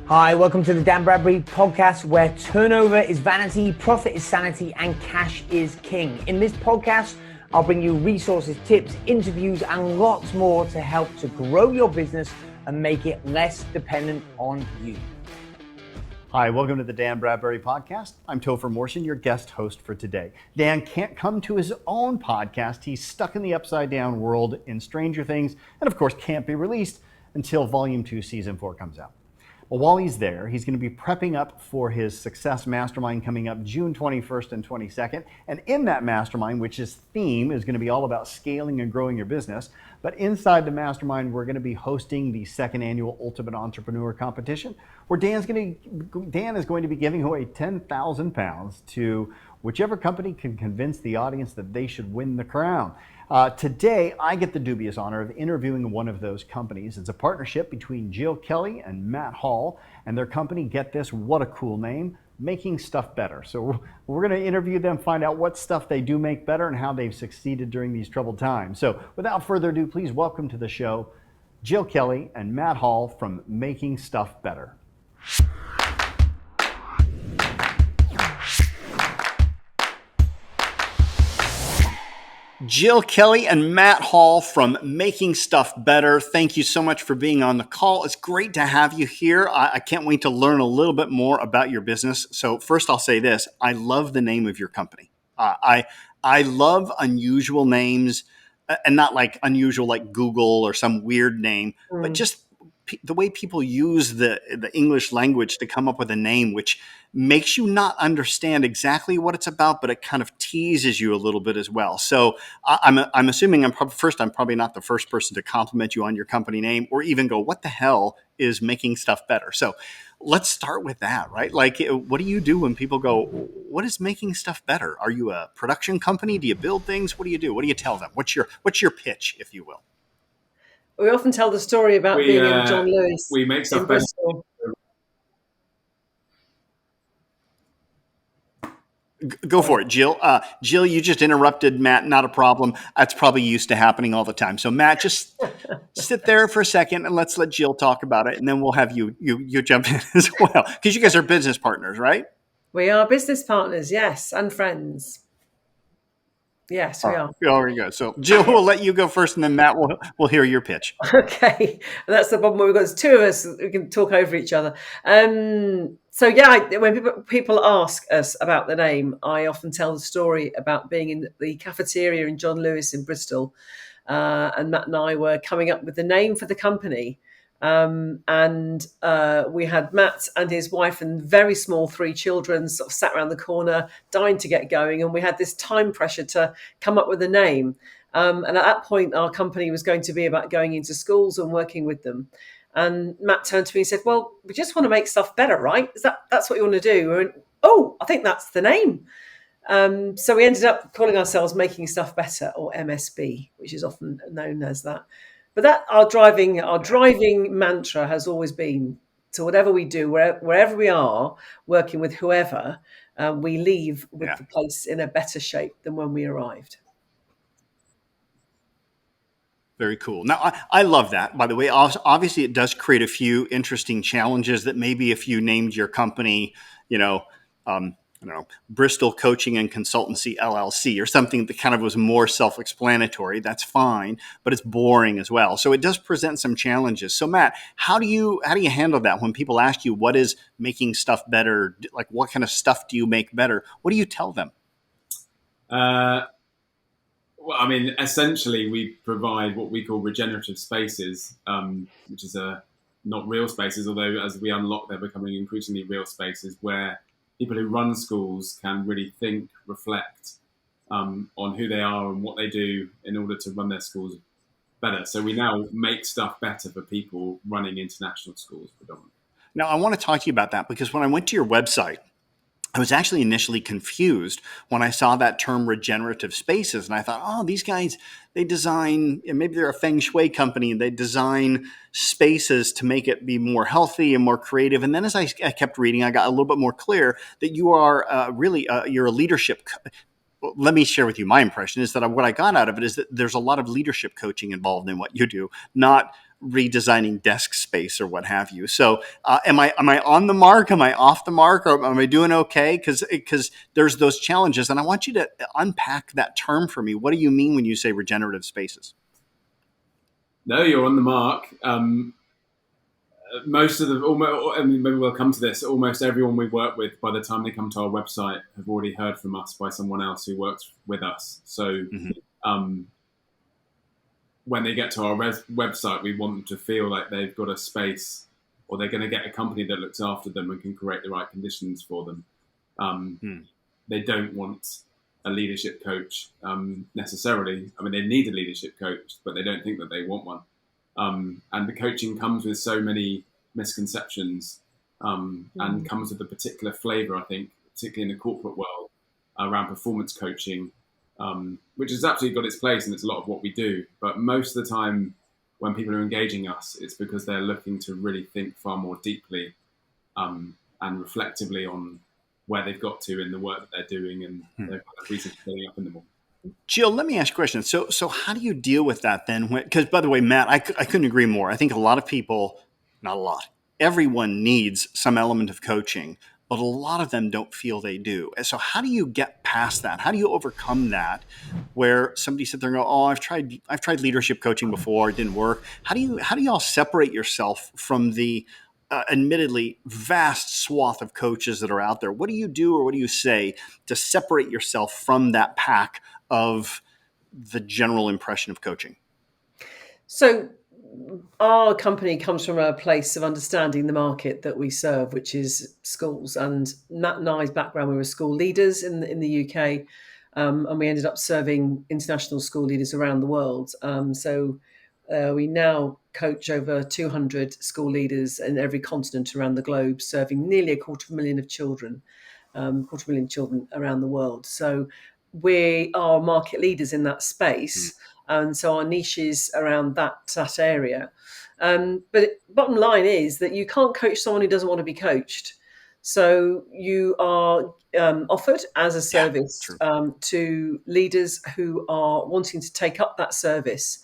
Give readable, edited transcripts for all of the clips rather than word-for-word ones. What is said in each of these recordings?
Hi, welcome to the Dan Bradbury podcast, where turnover is vanity, profit is sanity, and cash is king. In this podcast, I'll bring you resources, tips, interviews, and lots more to help to grow your business and make it less dependent on you. Hi, welcome to the Dan Bradbury podcast. I'm Topher Morrison, your guest host for today. Dan can't come to his own podcast. He's stuck in the upside down world in Stranger Things, and of course can't be released until Volume 2, Season 4 comes out. Well, while he's there, he's going to be prepping up for his Success Mastermind coming up June 21st and 22nd. And in that mastermind, which his theme is going to be all about scaling and growing your business, but inside the mastermind, we're going to be hosting the second annual Ultimate Entrepreneur Competition, where Dan is going to be giving away 10,000 pounds to whichever company can convince the audience that they should win the crown. Today, I get the dubious honor of interviewing one of those companies. It's a partnership between Gill Kelly and Matt Hall, and their company, get this, what a cool name, Making Stuff Better. So we're going to interview them, find out what stuff they do make better and how they've succeeded during these troubled times. So without further ado, please welcome to the show, Gill Kelly and Matt Hall from Making Stuff Better. Gill Kelly and Matt Hall from Making Stuff Better. Thank you so much for being on the call. It's great to have you here. I can't wait to learn a little bit more about your business. So first I'll say this, I love the name of your company. I love unusual names, and not like unusual like Google or some weird name, but just the way people use the English language to come up with a name, which makes you not understand exactly what it's about, but it kind of teases you a little bit as well. So I'm assuming I'm probably not the first person to compliment you on your company name or even go, what the hell is Making Stuff Better? So let's start with that, right? Like, what do you do when people go, what is Making Stuff Better? Are you a production company? Do you build things? What do you do? What do you tell them? What's your pitch, if you will? We often tell the story about being in John Lewis we make stuff in Bristol. Go for it, Gill. Gill, you just interrupted Matt. Not a problem. That's probably used to happening all the time. So Matt, just sit there for a second and let's let Gill talk about it, and then we'll have you jump in as well, because you guys are business partners, right? We are business partners, yes, and friends. Yes, we are. There you go. So Gill, we'll let you go first, and then Matt will hear your pitch. Okay, that's the problem. We've got there's two of us. We can talk over each other. So yeah, when people ask us about the name, I often tell the story about being in the cafeteria in John Lewis in Bristol, and Matt and I were coming up with the name for the company. And we had Matt and his wife and very small 3 children sort of sat around the corner, dying to get going. And we had this time pressure to come up with a name. And at that point, our company was going to be about going into schools and working with them. And Matt turned to me and said, well, we just want to make stuff better, right? That's what you want to do? We went, oh, I think that's the name. So we ended up calling ourselves Making Stuff Better, or MSB, which is often known as that. But that our driving mantra has always been, to whatever we do, wherever we are, working with whoever, we leave with the place in a better shape than when we arrived. Very cool. Now, I love that, by the way. Obviously, it does create a few interesting challenges that maybe if you named your company, I don't know, Bristol Coaching and Consultancy LLC or something that kind of was more self-explanatory, that's fine, but it's boring as well. So it does present some challenges. So Matt, how do you handle that when people ask you what is making stuff better? Like, what kind of stuff do you make better? What do you tell them? Well, I mean, essentially, we provide what we call regenerative spaces, which is not real spaces, although as we unlock, they're becoming increasingly real spaces where people who run schools can really think, reflect on who they are and what they do in order to run their schools better. So we now make stuff better for people running international schools predominantly. Now, I want to talk to you about that because when I went to your website, I was actually initially confused when I saw that term regenerative spaces. And I thought, oh, these guys, they design, maybe they're a feng shui company, and they design spaces to make it be more healthy and more creative. And then as I kept reading, I got a little bit more clear that you are you're a leadership let me share with you my impression is that what I got out of it is that there's a lot of leadership coaching involved in what you do, not redesigning desk space or what have you. So am I on the mark? Am I off the mark? Or am I doing okay? Because there's those challenges. And I want you to unpack that term for me. What do you mean when you say regenerative spaces? No, you're on the mark. Most of maybe we'll come to this. Almost everyone we work with, by the time they come to our website, have already heard from us by someone else who works with us. So when they get to our website, we want them to feel like they've got a space, or they're going to get a company that looks after them and can create the right conditions for them. They don't want a leadership coach necessarily. I mean, they need a leadership coach, but they don't think that they want one. And the coaching comes with so many misconceptions and comes with a particular flavor, I think, particularly in the corporate world, around performance coaching, which has absolutely got its place, and it's a lot of what we do. But most of the time when people are engaging us, it's because they're looking to really think far more deeply and reflectively on where they've got to in the work that they're doing and their kind of reasons for getting up in the morning. Gill, let me ask you a question. So how do you deal with that then? Because, by the way, Matt, I couldn't agree more. I think a lot of people, not a lot, everyone needs some element of coaching, but a lot of them don't feel they do. And so how do you get past that? How do you overcome that where somebody sits there and go, oh, I've tried leadership coaching before, it didn't work. How do you all separate yourself from the admittedly vast swath of coaches that are out there? What do you do, or what do you say to separate yourself from that pack of the general impression of coaching? So our company comes from a place of understanding the market that we serve, which is schools. And Matt and I's background, we were school leaders in the UK, and we ended up serving international school leaders around the world. We now coach over 200 school leaders in every continent around the globe, serving nearly 250,000 children, 250,000 children around the world. So we are market leaders in that space. And so our niche is around that area. But bottom line is that you can't coach someone who doesn't want to be coached. So you are offered as a service to leaders who are wanting to take up that service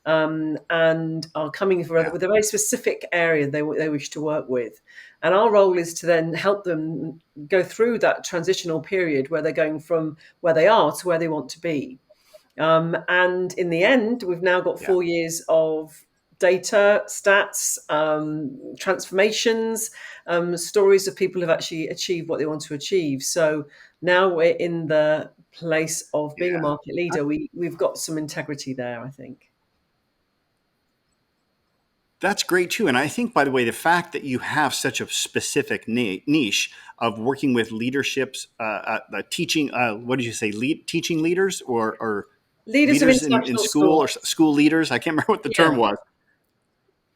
and are coming with a very specific area they wish to work with. And our role is to then help them go through that transitional period where they're going from where they are to where they want to be. And in the end, we've now got 4 years of data, stats, transformations, stories of people who've actually achieved what they want to achieve. So now we're in the place of being a market leader. We've got some integrity there, I think. That's great too. And I think, by the way, the fact that you have such a specific niche of working with leaderships, teaching, what did you say, teaching leaders or leaders in school or school leaders? I can't remember what the term was.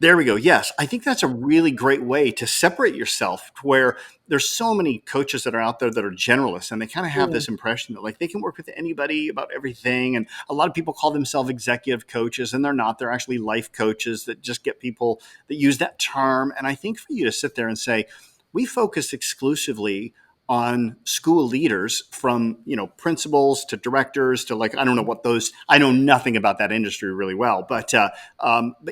There we go. Yes, I think that's a really great way to separate yourself, to where there's so many coaches that are out there that are generalists, and they kind of have this impression that like they can work with anybody about everything. And a lot of people call themselves executive coaches, and they're not. They're actually life coaches that just get people that use that term. And I think for you to sit there and say, we focus exclusively on school leaders, from, principals to directors to, like, I don't know what those, I know nothing about that industry really well, but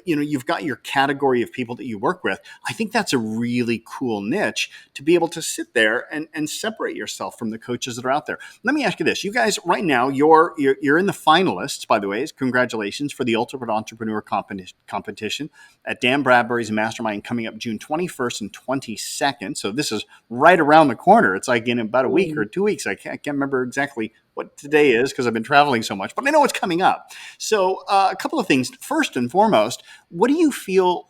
you've got your category of people that you work with. I think that's a really cool niche to be able to sit there and separate yourself from the coaches that are out there. Let me ask you this. You guys right now, you're in the finalists, by the way. Congratulations for the Ultimate Entrepreneur competition at Dan Bradbury's Mastermind, coming up June 21st and 22nd. So this is right around the corner. It's like in about a week or 2 weeks. I can't remember exactly what today is because I've been traveling so much, but I know it's coming up. So a couple of things. First and foremost, what do you feel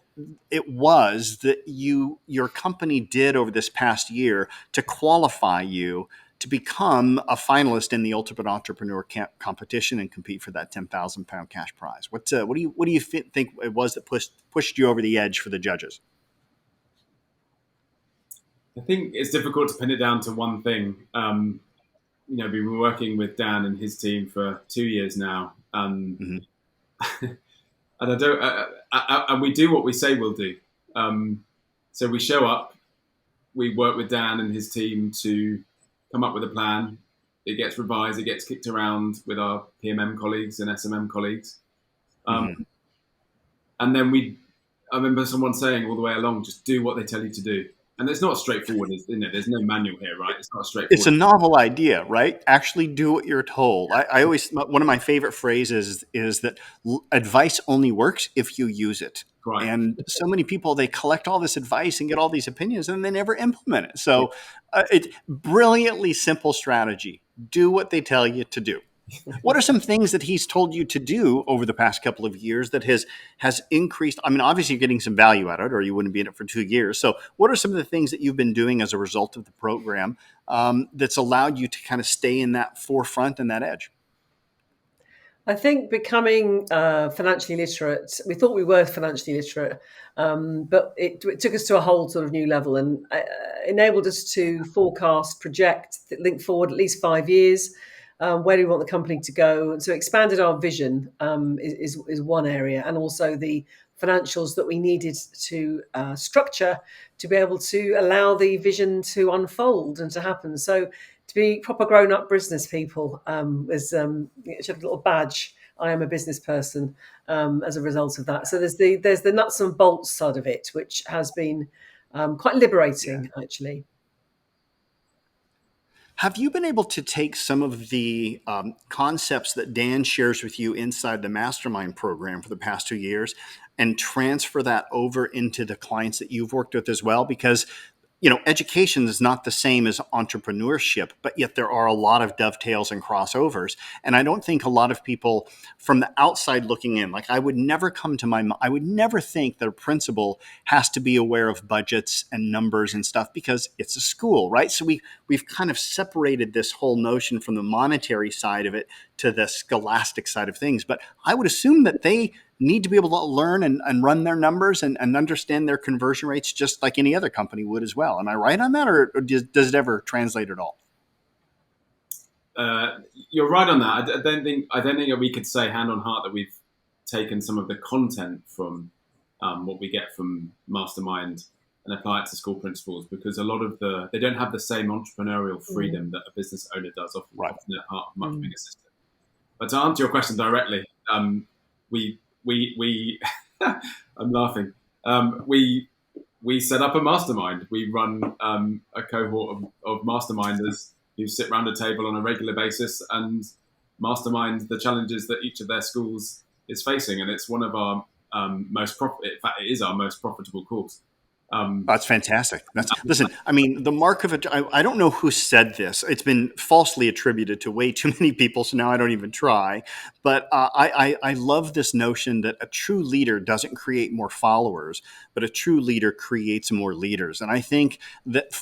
it was that your company did over this past year to qualify you to become a finalist in the Ultimate Entrepreneur competition and compete for that £10,000 cash prize? What do you think it was that pushed you over the edge for the judges? I think it's difficult to pin it down to one thing. We've been working with Dan and his team for 2 years now, and and we do what we say we'll do. So we show up, we work with Dan and his team to come up with a plan. it gets revised, it gets kicked around with our PMM colleagues and SMM colleagues. And then I remember someone saying all the way along, just do what they tell you to do. And it's not straightforward, there's no manual here, right? It's not straightforward. It's a novel idea, right? Actually do what you're told. I always, one of my favorite phrases is that advice only works if you use it. Right. And so many people, they collect all this advice and get all these opinions and they never implement it. So it's brilliantly simple strategy. Do what they tell you to do. What are some things that he's told you to do over the past couple of years that has increased? I mean, obviously you're getting some value out of it or you wouldn't be in it for 2 years. So what are some of the things that you've been doing as a result of the program that's allowed you to kind of stay in that forefront and that edge? I think becoming financially literate, we thought we were financially literate, but it took us to a whole sort of new level and enabled us to forecast, project, think forward at least 5 years. Where do we want the company to go? And so expanded our vision is one area, and also the financials that we needed to structure to be able to allow the vision to unfold and to happen. So to be proper grown-up business people is a little badge. I am a business person as a result of that. So there's the nuts and bolts side of it, which has been quite liberating, actually. Have you been able to take some of the concepts that Dan shares with you inside the mastermind program for the past 2 years and transfer that over into the clients that you've worked with as well? Because education is not the same as entrepreneurship, but yet there are a lot of dovetails and crossovers. And I don't think a lot of people from the outside looking in, like I would never think that a principal has to be aware of budgets and numbers and stuff because it's a school, right? So we've kind of separated this whole notion from the monetary side of it to the scholastic side of things. But I would assume that they need to be able to learn and run their numbers and understand their conversion rates just like any other company would as well. Am I right on that, or does it ever translate at all? You're right on that. I don't think that we could say hand on heart that we've taken some of the content from what we get from Mastermind and apply it to school principals, because a lot of they don't have the same entrepreneurial freedom that a business owner does, often at heart of much bigger system. But to answer your question directly, we I'm laughing. We set up a mastermind. We run a cohort of masterminders who sit around a table on a regular basis and mastermind the challenges that each of their schools is facing. And it's one of our in fact, it is our most profitable course. That's fantastic. Listen, I mean, the mark of it, I don't know who said this. It's been falsely attributed to way too many people, so now I don't even try. But I love this notion that a true leader doesn't create more followers, but a true leader creates more leaders. And I think that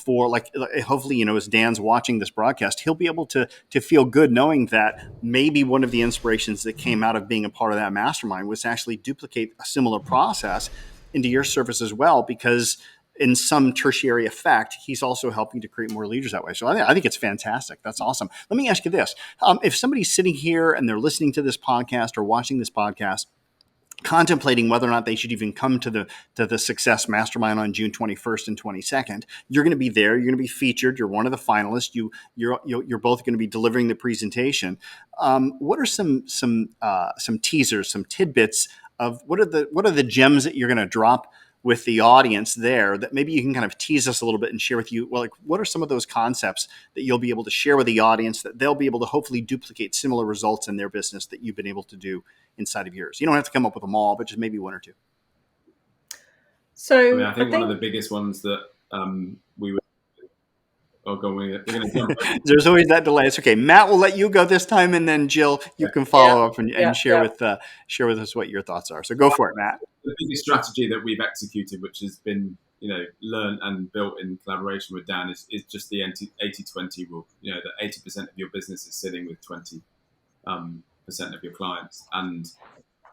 hopefully, as Dan's watching this broadcast, he'll be able to feel good knowing that maybe one of the inspirations that came out of being a part of that mastermind was to actually duplicate a similar process into your service as well, because in some tertiary effect, he's also helping to create more leaders that way. So I think it's fantastic. That's awesome. Let me ask you this. If somebody's sitting here and they're listening to this podcast or watching this podcast, contemplating whether or not they should even come to the Success Mastermind on June 21st and 22nd, you're going to be there. You're going to be featured. You're one of the finalists. You're both going to be delivering the presentation. What are some teasers, some tidbits of what are the gems that you're going to drop with the audience there that maybe you can kind of tease us a little bit and share with you? Well, like what are some of those concepts that you'll be able to share with the audience that they'll be able to hopefully duplicate similar results in their business that you've been able to do inside of yours? You don't have to come up with them all, but just maybe one or two. So I think one of the biggest ones that we would. Oh, go on. We're going to jump. There's always that delay. It's okay. Matt will let you go this time, and then Jill, you can follow up and share with us what your thoughts are. So go for it, Matt. The biggest strategy that we've executed, which has been learned and built in collaboration with Dan, is just the 80-20 rule. That 80% of your business is sitting with 20% of your clients, and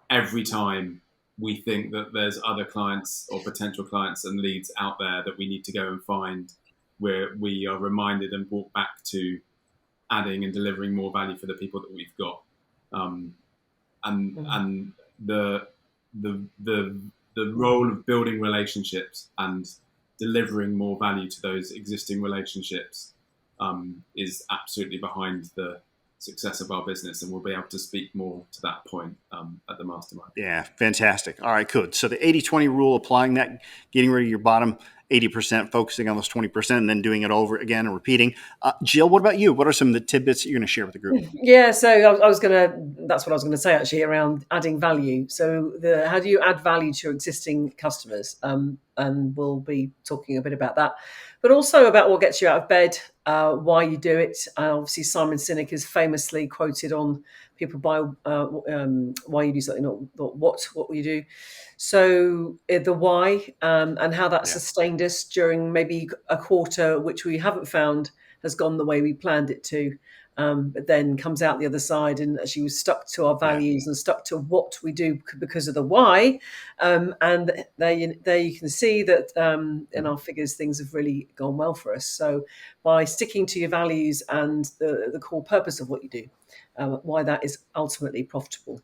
every time we think that there's other clients or potential clients and leads out there that we need to go and find, where we are reminded and brought back to adding and delivering more value for the people that we've got, and the role of building relationships and delivering more value to those existing relationships is absolutely behind the success of our business, and we'll be able to speak more to that point at the mastermind. Yeah, fantastic. All right, good. So the 80-20 rule, applying that, getting rid of your bottom 80%, focusing on those 20%, and then doing it over again and repeating. Jill, what about you? What are some of the tidbits that you're going to share with the group? Yeah, so that's what I was going to say actually around adding value. So how do you add value to your existing customers? And we'll be talking a bit about that, but also about what gets you out of bed, why you do it. Obviously, Simon Sinek is famously quoted on people buy why you do something, not what you do. So the why and how that sustained us during maybe a quarter, which we haven't found has gone the way we planned it to. But then comes out the other side and actually was stuck to our values and stuck to what we do because of the why. And there you can see that in our figures, things have really gone well for us. So by sticking to your values and the core purpose of what you do, why that is ultimately profitable.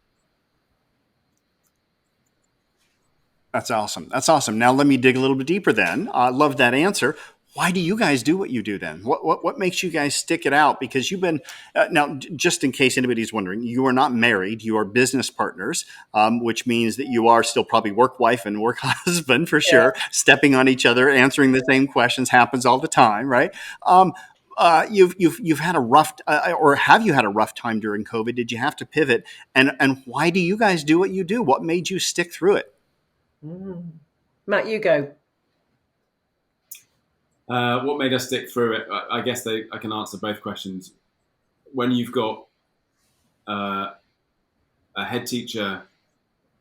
That's awesome. That's awesome. Now let me dig a little bit deeper then. I love that answer. Why do you guys do what you do then? What makes you guys stick it out? Because you've been, now just in case anybody's wondering, you are not married, you are business partners, which means that you are still probably work wife and work husband for sure, stepping on each other, answering the same questions, happens all the time, right? You've had a rough, or have you had a rough time during COVID? Did you have to pivot? And why do you guys do what you do? What made you stick through it? Matt, you go. What made us stick through it? I guess I can answer both questions. When you've got a head teacher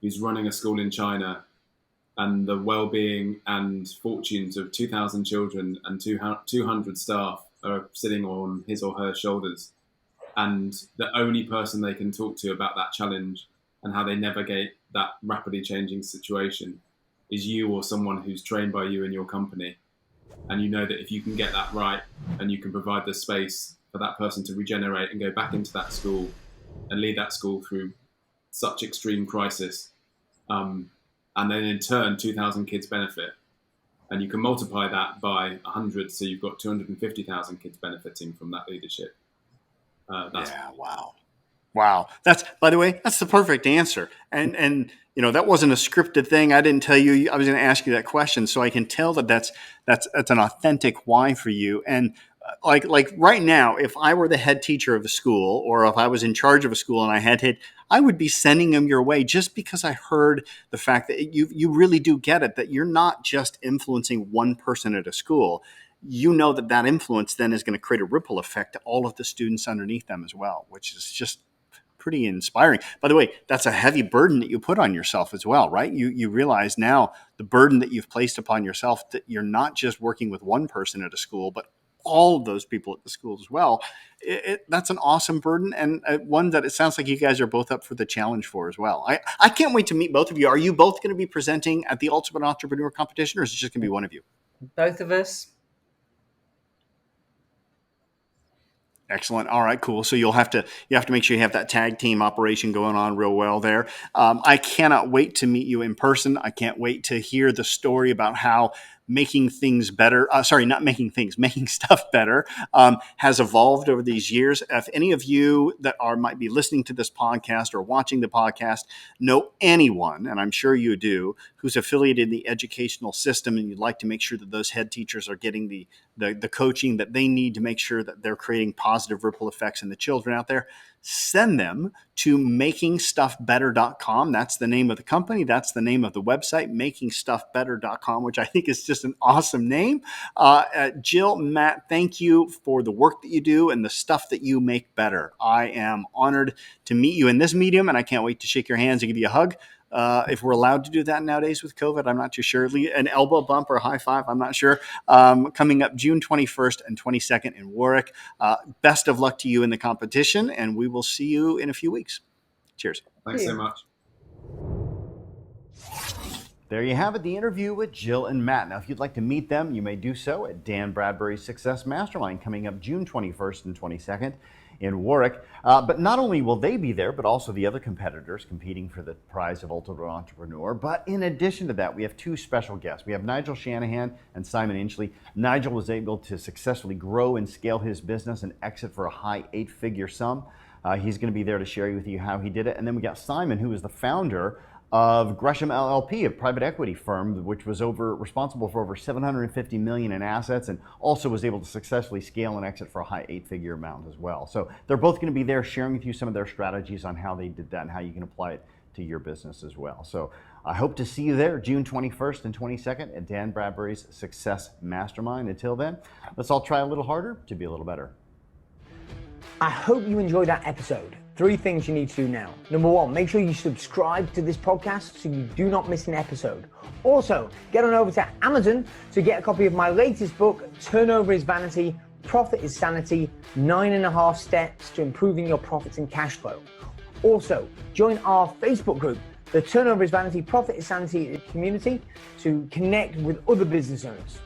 who's running a school in China, and the well-being and fortunes of 2,000 children and 200 staff are sitting on his or her shoulders, and the only person they can talk to about that challenge and how they navigate that rapidly changing situation is you or someone who's trained by you in your company. And you know that if you can get that right and you can provide the space for that person to regenerate and go back into that school and lead that school through such extreme crisis, and then in turn 2,000 kids benefit, and you can multiply that by 100, so you've got 250,000 kids benefiting from that leadership. Wow. That's, by the way, that's the perfect answer. And that wasn't a scripted thing. I didn't tell you I was going to ask you that question, so I can tell that that's an authentic why for you. And like right now, if I were the head teacher of a school, or if I was in charge of a school and I would be sending them your way, just because I heard the fact that you really do get it, that you're not just influencing one person at a school. You know that influence then is going to create a ripple effect to all of the students underneath them as well, which is just pretty inspiring. By the way, that's a heavy burden that you put on yourself as well, right? You realize now the burden that you've placed upon yourself, that you're not just working with one person at a school, but all of those people at the school as well. That's an awesome burden, and one that it sounds like you guys are both up for the challenge for as well. I can't wait to meet both of you. Are you both going to be presenting at the Ultimate Entrepreneur Competition, or is it just going to be one of you? Both of us. Excellent. All right, cool. So you have to make sure you have that tag team operation going on real well there. I cannot wait to meet you in person. I can't wait to hear the story about how making things better, making stuff better has evolved over these years. If any of you that might be listening to this podcast or watching the podcast know anyone, and I'm sure you do, who's affiliated in the educational system, and you'd like to make sure that those head teachers are getting the coaching that they need to make sure that they're creating positive ripple effects in the children out there, send them to makingstuffbetter.com. That's the name of the company. That's the name of the website, makingstuffbetter.com, which I think is just an awesome name. Jill, Matt, thank you for the work that you do and the stuff that you make better. I am honored to meet you in this medium, and I can't wait to shake your hands and give you a hug. If we're allowed to do that nowadays with COVID, I'm not too sure. An elbow bump or a high five, I'm not sure. Coming up June 21st and 22nd in Warwick. Best of luck to you in the competition, and we will see you in a few weeks. Cheers. Thanks so much. There you have it, the interview with Jill and Matt. Now, if you'd like to meet them, you may do so at Dan Bradbury's Success Mastermind coming up June 21st and 22nd in Warwick. But not only will they be there, but also the other competitors competing for the prize of Ultimate Entrepreneur. But in addition to that, we have two special guests. We have Nigel Shanahan and Simon Inchley. Nigel was able to successfully grow and scale his business and exit for a high 8-figure sum. He's going to be there to share with you how he did it. And then we got Simon, who is the founder of Gresham LLP, a private equity firm, which was responsible for over $750 million in assets, and also was able to successfully scale and exit for a high 8-figure amount as well. So they're both going to be there sharing with you some of their strategies on how they did that and how you can apply it to your business as well. So I hope to see you there June 21st and 22nd at Dan Bradbury's Success Mastermind. Until then, let's all try a little harder to be a little better. I hope you enjoyed that episode. 3 things you need to do now. Number 1, make sure you subscribe to this podcast so you do not miss an episode. Also, get on over to Amazon to get a copy of my latest book, Turnover is Vanity, Profit is Sanity, 9.5 steps to improving your profits and cash flow. Also, join our Facebook group, the Turnover is Vanity, Profit is Sanity community, to connect with other business owners.